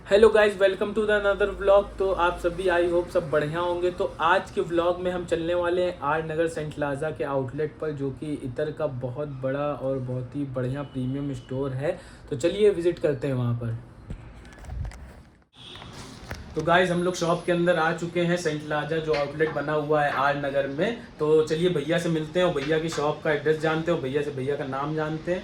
Hello guys, welcome to the another vlog. तो आप सभी आई होप सब बढ़िया होंगे। तो आज के व्लॉग में हम चलने वाले हैं आर नगर सेंट प्लाजा के आउटलेट पर, जो कि इतर का बहुत बड़ा और बहुत ही बढ़िया प्रीमियम स्टोर है। तो चलिए विजिट करते हैं वहाँ पर। तो गाइस हम लोग शॉप के अंदर आ चुके हैं, सेंट प्लाजा जो आउटलेट बना हुआ है आर नगर में। तो चलिए भैया से मिलते हैं और भैया की शॉप का एड्रेस जानते हैं और भैया से भैया का नाम जानते हैं।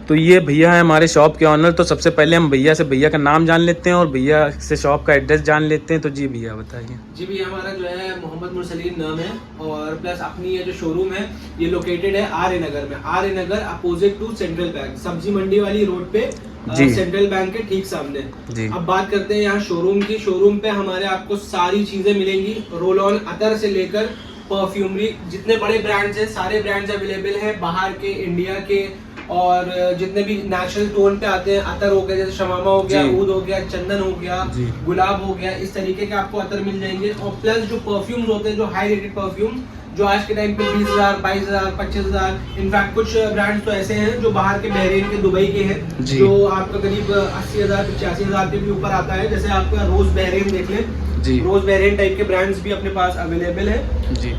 तो ये भैया है हमारे शॉप के ऑनर। तो सबसे पहले हम भैया से भैया का नाम जान लेते हैं और भैया से शॉप का एड्रेस जान लेते हैं। तो जी भैया बताइए। जी भैया, हमारा जो है मोहम्मद मुरसलीन नाम है और प्लस अपनी ये जो शोरूम है ये लोकेटेड है आर ए नगर में। R A Nagar opposite to central bank, सब्जी मंडी वाली रोड पे, सेंट्रल बैंक के ठीक सामने। अब बात करते हैं यहाँ शोरूम की। शोरूम पे हमारे आपको सारी चीजें मिलेंगी, रोल ऑन अतर से लेकर परफ्यूमरी, जितने बड़े ब्रांड्स हैं सारे ब्रांड्स अवेलेबल हैं, बाहर के, इंडिया के, और जितने भी नेचुरल टोन पे आते हैं, अतर हो गया, जैसे शमामा हो गया, ऊद हो गया, चंदन हो गया, गुलाब हो गया, इस तरीके के आपको अतर मिल जाएंगे। और प्लस जो परफ्यूम्स होते हैं, जो हाई रेटेड परफ्यूम, जो आज के टाइम पे 20,000, 22,000, 25,000, इनफैक्ट कुछ ब्रांड्स तो ऐसे हैं जो बाहर के, बहरीन के, दुबई के हैं, जो आपका करीब 80,000, 85,000 के भी ऊपर आता है। जैसे आपका रोज बहरीन देख लें, रोज बहरीन टाइप के ब्रांड्स भी अपने पास अवेलेबल है जी।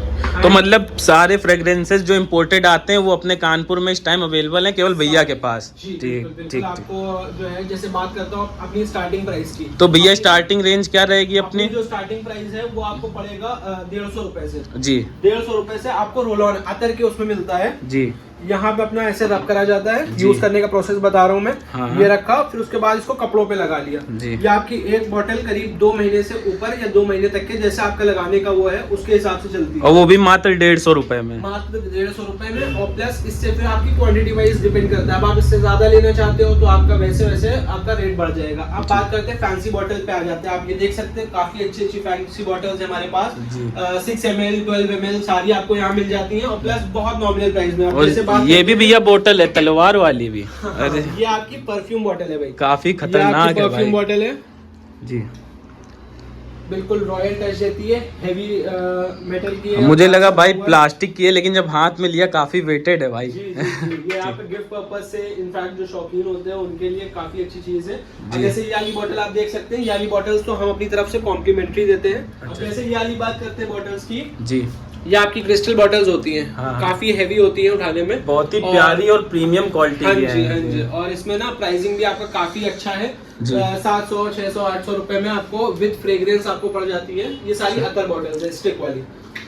तो मतलब सारे फ्रेग्रेंसेस जो इम्पोर्टेड आते हैं वो अपने कानपुर में इस टाइम अवेलेबल हैं केवल भैया के पास। ठीक। आपको जो है, जैसे बात करता हूँ अपनी स्टार्टिंग प्राइस की, तो भैया स्टार्टिंग रेंज क्या रहेगी अपनी? जो स्टार्टिंग प्राइस है वो आपको पड़ेगा 150 रुपए से जी। 150 रुपए से आपको रोल ऑन अतर के उसमें मिलता है जी। यहाँ पे अपना ऐसे रब करा जाता है, यूज करने का प्रोसेस बता रहा हूँ मैं। हाँ। ये रखा, फिर उसके बाद इसको कपड़ों पे लगा लिया। ये आपकी एक बोतल करीब 2 महीने से ऊपर या 2 महीने तक के, जैसे आपका लगाने का वो है उसके हिसाब से चलती है। और वो भी मात्र 150 रुपए में, मात्र 150 रुपए में। और प्लस इससे फिर आपकी क्वांटिटी वाइज डिपेंड करता है। अब आप इससे ज्यादा लेना चाहते हो तो आपका वैसे वैसे आपका रेट बढ़ जाएगा। अब बात करते हैं फैंसी बॉटल पे आ जाते हैं। आप ये देख सकते हैं काफी अच्छी अच्छी फैंसी बॉटल्स है हमारे पास, 6 ml, 12 ml सारी आपको यहाँ मिल जाती है। और प्लस बहुत नॉमिनल प्राइस में। ये भी भैया बोतल है तलवार वाली भी। अरे ये आपकी परफ्यूम बोतल है भाई, काफी खतरनाक है परफ्यूम बोतल है जी। बिल्कुल रॉयल टच देती है, हेवी मेटल की है। मुझे लगा भाई प्लास्टिक की है, लेकिन जब हाथ में लिया काफी वेटेड है भाई। जी। ये आप गिफ्ट पर्पस से, इनफैक्ट जो शौकीन होते हैं उनके लिए काफी अच्छी चीज है। जैसे ये वाली बोतल आप देख सकते हैं, ये वाली बॉटल्स तो हम अपनी तरफ से कॉम्प्लीमेंट्री देते हैं। अब जैसे ये वाली बात करते हैं बॉटल्स की जी, ये आपकी क्रिस्टल बॉटल्स होती हैं। हाँ। काफी हेवी होती है उठाने में, बहुत ही प्यारी और प्रीमियम क्वालिटी की है। हाँ जी। और इसमें ना प्राइसिंग भी आपका काफी अच्छा है, 700, 600, 800 रुपए में आपको विद फ्रेग्रेंस आपको पड़ जाती है। ये सारी अतर बॉटल्स है, स्टिक वाली,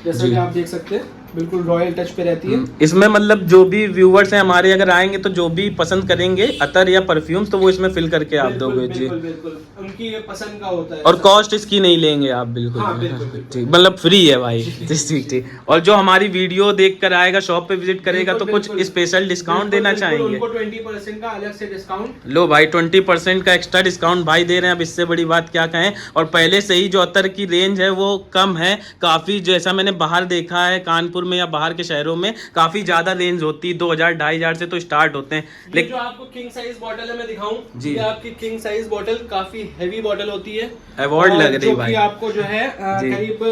जैसा कि आप देख सकते हैं, बिल्कुल रॉयल टच पे रहती है। इसमें मतलब जो भी व्यूवर्स हैं हमारे अगर आएंगे तो जो भी पसंद करेंगे अतर या परफ्यूम्स, तो वो इसमें फिल करके आप दोगे जी। बिल्कुल उनकी पसंद का होता है। और कॉस्ट इसकी नहीं लेंगे आप, बिल्कुल ठीक, मतलब फ्री है भाई। ठीक। और जो हमारी वीडियो देख कर आएगा, शॉप पे विजिट करेगा, तो कुछ स्पेशल डिस्काउंट देना चाहेंगे? उनको 20% का अलग से डिस्काउंट। लो भाई 20% का एक्स्ट्रा डिस्काउंट भाई दे रहे हैं। अब इससे बड़ी बात क्या कहें। और पहले से ही जो अतर की रेंज है वो कम है काफी, जैसा मैंने बाहर देखा है कानपुर में या बाहर के शहरों में काफी ज्यादा रेंज होती है, 2000, 2500 से तो स्टार्ट होते हैं। लेकिन जो आपको किंग साइज बॉटल है मैं दिखाऊं जी, ये आपकी किंग साइज बॉटल काफी हेवी बॉटल होती है, अवार्ड लग रही है भाई। आपको जो है करीब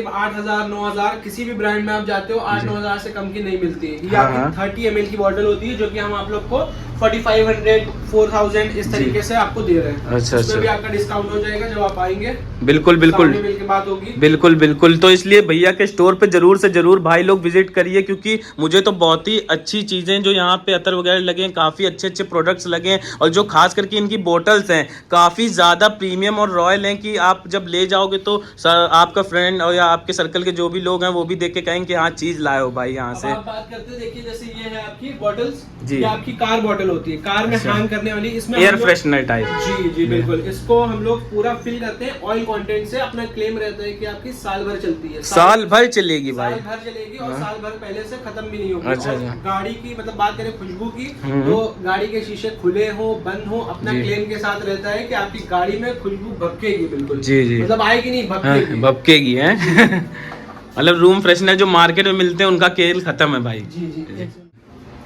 8,000, 9,000 किसी भी ब्रांड में आप जाते हो 8-9,000 से कम की नहीं मिलती है। ये आपकी 30 ml की बॉटल होती है, जो कि हम आप लोग को 4500, 4000 इस तरीके से आपको दे रहे हैं। अच्छा। उसमें भी आपका डिस्काउंट हो जाएगा जब आप आएंगे। बिल्कुल मिल के बात होगी। बिल्कुल। तो इसलिए भैया के स्टोर पे जरूर से जरूर भाई लोग विजिट करिए, क्योंकि मुझे तो बहुत ही अच्छी चीजें जो यहाँ पे अतर वगैरह लगे हैं, काफी अच्छे प्रोडक्ट्स लगे हैं। और जो खास करके इनकी बोटल्स हैं काफी ज्यादा प्रीमियम और रॉयल हैं, कि आप जब ले जाओगे तो आपका फ्रेंड और या आपके सर्कल के जो भी लोग हैं वो भी देख के कहेंगे कि हाँ चीज लाए हो भाई यहाँ से। आप बात करते हैं, देखिए जैसे ये है आपकी बॉटल्स, ये आपकी कार बॉटल होती है, कार में हैंग करने वाली, इसमें एयर फ्रेशनर टाइप। जी बिल्कुल। इसको हम लोग पूरा फिल करते हैं ऑयल कंटेंट से। अपना क्लेम रहता है कि आपकी साल भर चलती है, साल भर चलेगी भाई, साल भर चलेगी और साल भर पहले से खत्म भी नहीं होगी। अच्छा। गाड़ी की मतलब बात करें खुशबू की, तो गाड़ी के शीशे खुले हो बंद हो, अपना क्लेम के साथ रहता है कि आपकी गाड़ी में खुशबू भपकेगी। बिल्कुल जी, मतलब आएगी नहीं, भपकेगी है। मतलब रूम फ्रेशनर जो मार्केट में मिलते हैं उनका खेल खत्म है भाई। जी।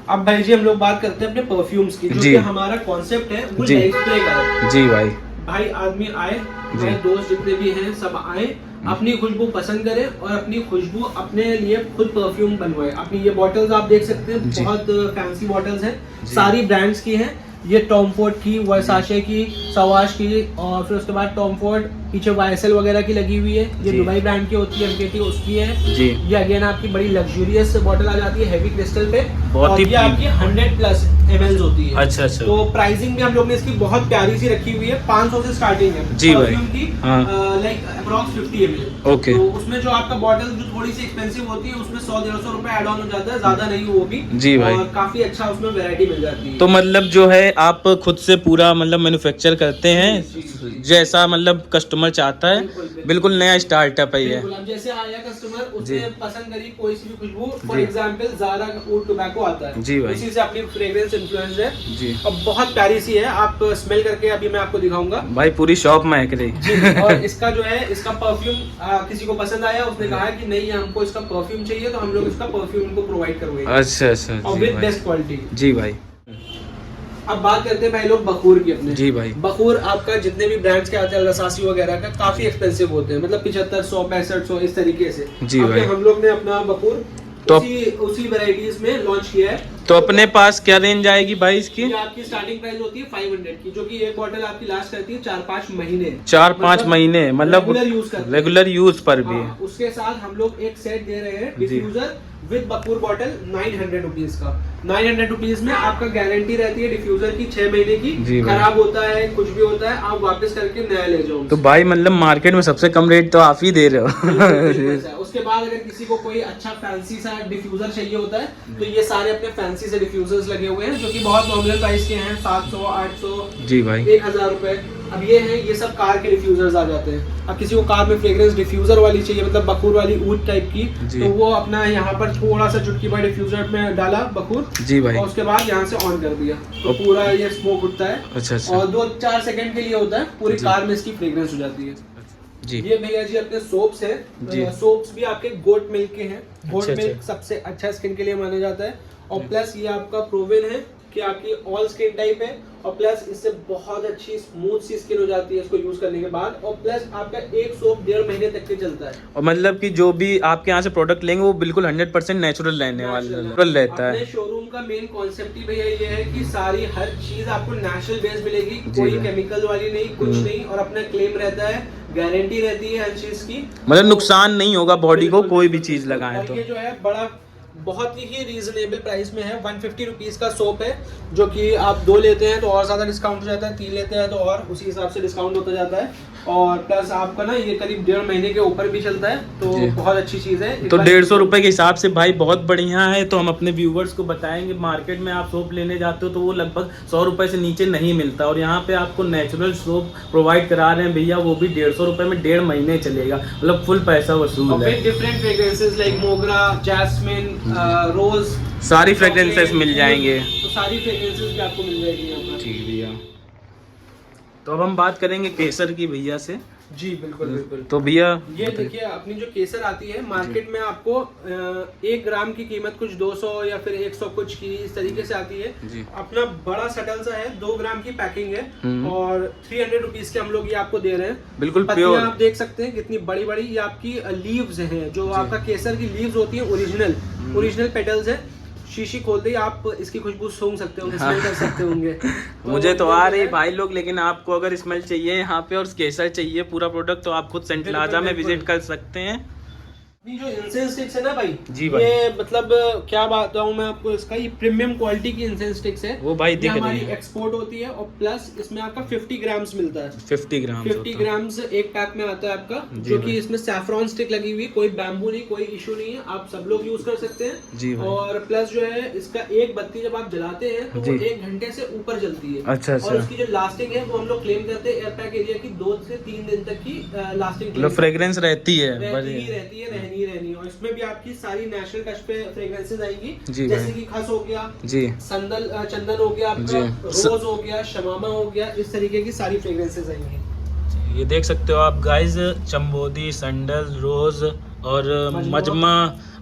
अब भाई जी हम लोग बात करते हैं अपने परफ्यूम्स की, जो कि हमारा कॉन्सेप्ट है वो लाइफ स्प्रे का है जी भाई। भाई आदमी आए, मेरे दोस्त जितने भी हैं सब आए, अपनी खुशबू पसंद करें और अपनी खुशबू अपने लिए खुद परफ्यूम बनवाए। अपनी ये बॉटल्स आप देख सकते हैं, बहुत फैंसी बॉटल्स हैं, सारी ब्रांड्स की हैं। ये टॉम फोर्ड की, वर्साचे की, सवाश की, और फिर उसके बाद टॉम फोर्ड पीछे YSL वगैरह की लगी हुई है। ये जी। दुबई ब्रांड की होती है, MKT उसकी है जी। ये अगेन आपकी बड़ी लग्जूरियस बॉटल आ जाती है हैवी क्रिस्टल पे, बहुत और ही ये आपकी 100+ ml होती है। अच्छा अच्छा। तो प्राइसिंग भी हम लोग ने इसकी बहुत प्यारी सी रखी हुई है, 500 से स्टार्टिंग है जी भाई। परफ्यूम की, हाँ। Like approx 50 ml। ओके। तो उसमें जो आपका बॉटल जो थोड़ी सी एक्सपेंसिव होती है उसमें 100-150 रुपए ऐड ऑन हो जाता है, ज्यादा नहीं वो भी। जी भाई। और काफी अच्छा उसमें वैरायटी मिल जाती है। तो मतलब जो है आप खुद से पूरा मतलब मैन्युफैक्चर करते हैं जी। जैसा मतलब कस्टमर चाहता है। बिल्कुल नया स्टार्टअप है ये। बिल्कुल, अब जैसे आया कस्टमर जी। उसने पसंद करी कोई सी भी खुशबू, फॉर जी। एग्जांपल ज़ारा का वुड टोबैको आता है, जी भाई। उसी से अपनी फ्रेग्रेंस इन्फ्लुएंस है जी। और बहुत प्यारी सी है। आप स्मेल करके अभी मैं आपको दिखाऊंगा भाई पूरी शॉप महक रही। जी। और इसका जो है इसका परफ्यूम किसी को पसंद आया, उसने कहा कि नहीं हमको इसका परफ्यूम चाहिए, तो हम लोग इसका परफ्यूम उनको प्रोवाइड करवाएंगे अच्छा अच्छा। और जी विद भाई। Best quality. जी भाई। अब बात करते हैं भाई लोग बखूर की अपने। जी भाई। बखूर आपका जितने भी ब्रांड्स के आते हैं रसासी वगैरह का काफी एक्सपेंसिव होते हैं, मतलब 7500 6500 इस तरीके से। जी अब भाई। हम लोग ने अपना बखूर तो उसी वैरायटीज में लॉन्च किया है। तो अपने पास क्या रेंज आएगी भाई इसकी? ये आपकी स्टार्टिंग प्राइस होती है 500 की, जो कि एक बॉटल आपकी लास्ट करती है 4-5 महीने। 4-5 महीने मतलब रेगुलर यूज पर भी। हाँ, उसके साथ हम लोग एक सेट दे रहे हैं डिफ्यूजर विद बखूर बॉटल 900 रुपीज का। 900 रुपीज में आपका गारंटी रहती है डिफ्यूजर की 6 महीने जी की। भाई। खराब होता है कुछ भी होता है आप वापस करके नया ले जाओ। तो भाई मतलब मार्केट में सबसे कम रेट तो आप ही दे रहे हो। बिल्कुल ऐसा है। उसके बाद अगर किसी को कोई अच्छा फैंसी सा डिफ्यूजर चाहिए होता है तो ये सारे अपने फैंसी से डिफ्यूजर्स लगे हुए हैं, जो कि बहुत नॉमिनल प्राइस के हैं, 700 800 जी भाई। 1000 रुपए। अब ये हैं, ये सब कार के डिफ्यूजर्स आ जाते हैं। अब किसी को कार में फ्रेग्रेंस डिफ्यूजर वाली चाहिए, मतलब बखूर वाली ऊद टाइप की, जी। तो वो अपना यहाँ पर थोड़ा सा चुटकी भर डिफ्यूजर में डाला बखूर, जी भाई। और उसके बाद यहाँ से ऑन कर दिया तो पूरा ये स्मोक उठता है। अच्छा अच्छा। और 2-4 सेकंड के लिए होता है, पूरी जी। कार में इसकी फ्रेग्रेंस हो जाती है। जी। ये भैया जी अपने सोप्स जी। है, सोप्स भी आपके गोट मिल्क के हैं। गोट अच्छा, मिल्क अच्छा। सबसे अच्छा स्किन के लिए माना जाता है, और प्लस ये आपका प्रोवन है कि आपकी ऑल स्किन टाइप है, और प्लस इससे बहुत अच्छी स्मूथ सी स्किन हो जाती है इसको यूज करने के बाद, और प्लस आपका एक सोप 1.5 महीने तक के चलता है। और मतलब कि जो भी आपके यहाँ से प्रोडक्ट लेंगे वो बिल्कुल 100% नेचुरल रहने वाला रहता है। अपने शोरूम का मेन कॉन्सेप्ट ही भैया ये है कि सारी हर चीज आपको नेचुरल बेस मिलेगी, जी कोई भाई। केमिकल वाली नहीं, कुछ नहीं, और अपना क्लेम रहता है, गारंटी रहती है हर चीज की, मतलब तो नुकसान नहीं होगा बॉडी को कोई भी चीज बिल्कुल। लगाए और तो। ये जो है बड़ा बहुत ही रीजनेबल प्राइस में है। 150 रुपीज का सोप है, जो कि आप 2 लेते हैं तो और ज्यादा डिस्काउंट हो जाता है, 3 लेते हैं तो और उसी हिसाब से डिस्काउंट होता जाता है, और प्लस आपका ना ये करीब 1.5 महीने के ऊपर भी चलता है, तो जी। बहुत अच्छी चीज है। तो 150 रुपए के हिसाब से भाई बहुत बढ़िया है। तो हम अपने व्यूवर्स को बताएंगे, मार्केट में आप सोप लेने जाते हो तो वो लगभग 100 रुपए से नीचे नहीं मिलता, और यहाँ पे आपको नेचुरल सोप प्रोवाइड करा रहे हैं भैया, वो भी 150 रुपए में 1.5 महीने चलेगा, मतलब फुल पैसा वसूल है। डिफरेंट फ्रेग्रेंसेस लाइक मोगरा, जैस्मिन, रोज, सारी फ्रेग्रेंसेस मिल जाएंगे। तो सारी फ्रेग्रेंसेस भी आपको मिल जाएगी यहाँ पर। ठीक भैया। तो अब हम बात करेंगे केसर की भैया से। जी बिल्कुल बिल्कुल। तो भैया ये देखिए अपनी जो केसर आती है मार्केट में आपको 1 ग्राम की कीमत कुछ 200 या फिर 100 कुछ की इस तरीके से आती है। जी। अपना बड़ा सटल सा है, 2 ग्राम की पैकिंग है, हम्म। और 300 रुपीज के हम लोग ये आपको दे रहे हैं। बिल्कुल पत्तियां प्योर। आप देख सकते हैं कितनी बड़ी बड़ी, ये आपकी लीव्स हैं, जो आपका केसर की लीव्स होती है ओरिजिनल पेटल्स है। शीशी खोलते ही आप इसकी खुशबू सूंघ सकते होंगे, स्मेल कर सकते होंगे। मुझे तो आ रही है भाई लोग, लेकिन आपको अगर स्मेल चाहिए यहाँ पे और केसर चाहिए पूरा प्रोडक्ट तो आप खुद सेंट बिल्कुल, प्लाजा में बिल्कुल। विजिट कर सकते हैं। ये जो इंसेंस स्टिक्स है ना भाई, जी भाई। ये मतलब क्या बताऊं मैं आपको, इसका ये प्रीमियम क्वालिटी की इंसेंस स्टिक्स है, वो भाई ये दिख रही हमारी है। एक्सपोर्ट होती है, और प्लस इसमें आपका 50 ग्राम्स मिलता है। 50 ग्राम 50 ग्राम्स एक पैक में आता है आपका, जी जो भाई। कि इसमें सैफरॉन स्टिक लगी हुई, कोई बैम्बू नहीं, कोई इशू नहीं है, आप सब लोग यूज कर सकते हैं। जी भाई। और प्लस जो है इसका एक बत्ती जब आप जलाते हैं तो वो जी। 1 घंटे से ऊपर जलती है। अच्छा, अच्छा। और उसकी जो लास्टिंग है वो हम लोग क्लेम करते हैं एयर पैक एरिया की 2 से 3 दिन तक की लास्टिंग मतलब फ्रेग्रेंस रहती है रहनी है, रहनी। और इसमें भी आपकी सारी नेचुरल टच पे फ्रेग्रेंसेस आएंगी, जी जैसे भाई। कि खस हो गया, जी। चंदन हो गया आपका, जी। रोज हो गया, शमामा हो गया, इस तरीके की सारी फ्रेग्रेंसेस आएंगी। ये देख सकते हो आप गाइस, चंबोदी, संडल, रोज और मजमा,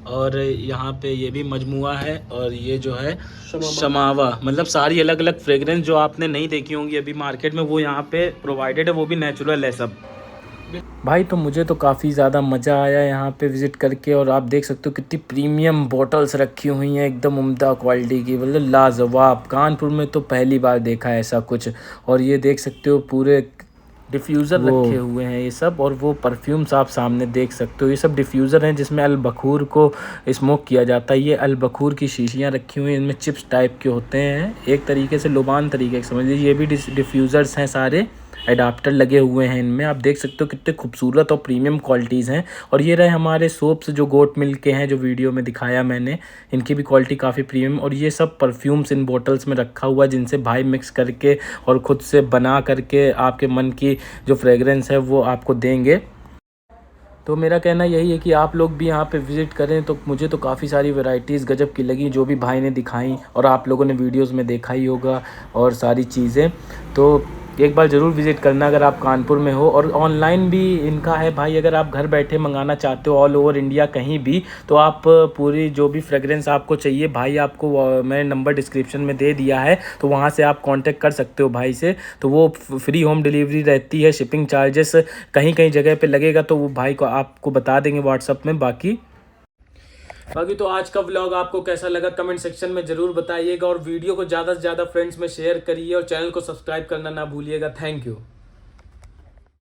और यहाँ पे ये भी मजमुआ है, और ये जो है शमावा, मतलब सारी अलग अलग फ्रेग्रेंस जो आपने नहीं देखी होंगी अभी मार्केट में, वो यहाँ पे प्रोवाइडेड है, वो भी नेचुरल है सब। भाई तो मुझे तो काफ़ी ज़्यादा मज़ा आया यहाँ पे विज़िट करके। और आप देख सकते हो कितनी प्रीमियम बॉटल्स रखी हुई हैं, एकदम उम्दा क्वालिटी की, मतलब लाजवाब। कानपुर में तो पहली बार देखा है ऐसा कुछ। और ये देख सकते हो पूरे डिफ्यूज़र रखे हुए हैं ये सब, और वो परफ्यूम्स आप सामने देख सकते हो। ये सब डिफ्यूज़र हैं जिसमें अल बखूर को स्मोक किया जाता है। ये अल बखूर की शीशियाँ रखी हुई हैं, इनमें चिप्स टाइप के होते हैं, एक तरीके से लुबान तरीके से समझ लीजिए। ये भी डिफ्यूज़र्स हैं सारे, एडाप्टर लगे हुए हैं इनमें। आप देख सकते हो कितने खूबसूरत और प्रीमियम क्वालिटीज़ हैं। और ये रहे हमारे सोप्स जो गोट मिल्क के हैं, जो वीडियो में दिखाया मैंने, इनकी भी क्वालिटी काफ़ी प्रीमियम। और ये सब परफ्यूम्स इन बोतल्स में रखा हुआ है जिनसे भाई मिक्स करके और ख़ुद से बना करके आपके मन की जो फ्रेगरेंस है वो आपको देंगे। तो मेरा कहना यही है कि आप लोग भी यहाँ पे विज़िट करें। तो मुझे तो काफ़ी सारी वैरायटीज़ गजब की लगी जो भी भाई ने दिखाई, और आप लोगों ने वीडियोस में देखा ही होगा और सारी चीज़ें। तो एक बार ज़रूर विज़िट करना अगर आप कानपुर में हो। और ऑनलाइन भी इनका है भाई, अगर आप घर बैठे मंगाना चाहते हो ऑल ओवर इंडिया कहीं भी, तो आप पूरी जो भी फ्रेगरेंस आपको चाहिए, भाई आपको मैंने नंबर डिस्क्रिप्शन में दे दिया है, तो वहाँ से आप कांटेक्ट कर सकते हो भाई से। तो वो फ्री होम डिलीवरी रहती है। शिपिंग चार्जेस कहीं कहीं जगह पे लगेगा, तो वो भाई को आपको बता देंगे व्हाट्सअप में। बाकी तो आज का व्लॉग आपको कैसा लगा कमेंट सेक्शन में ज़रूर बताइएगा। और वीडियो को ज़्यादा से ज़्यादा फ्रेंड्स में शेयर करिए, और चैनल को सब्सक्राइब करना ना भूलिएगा। Thank you.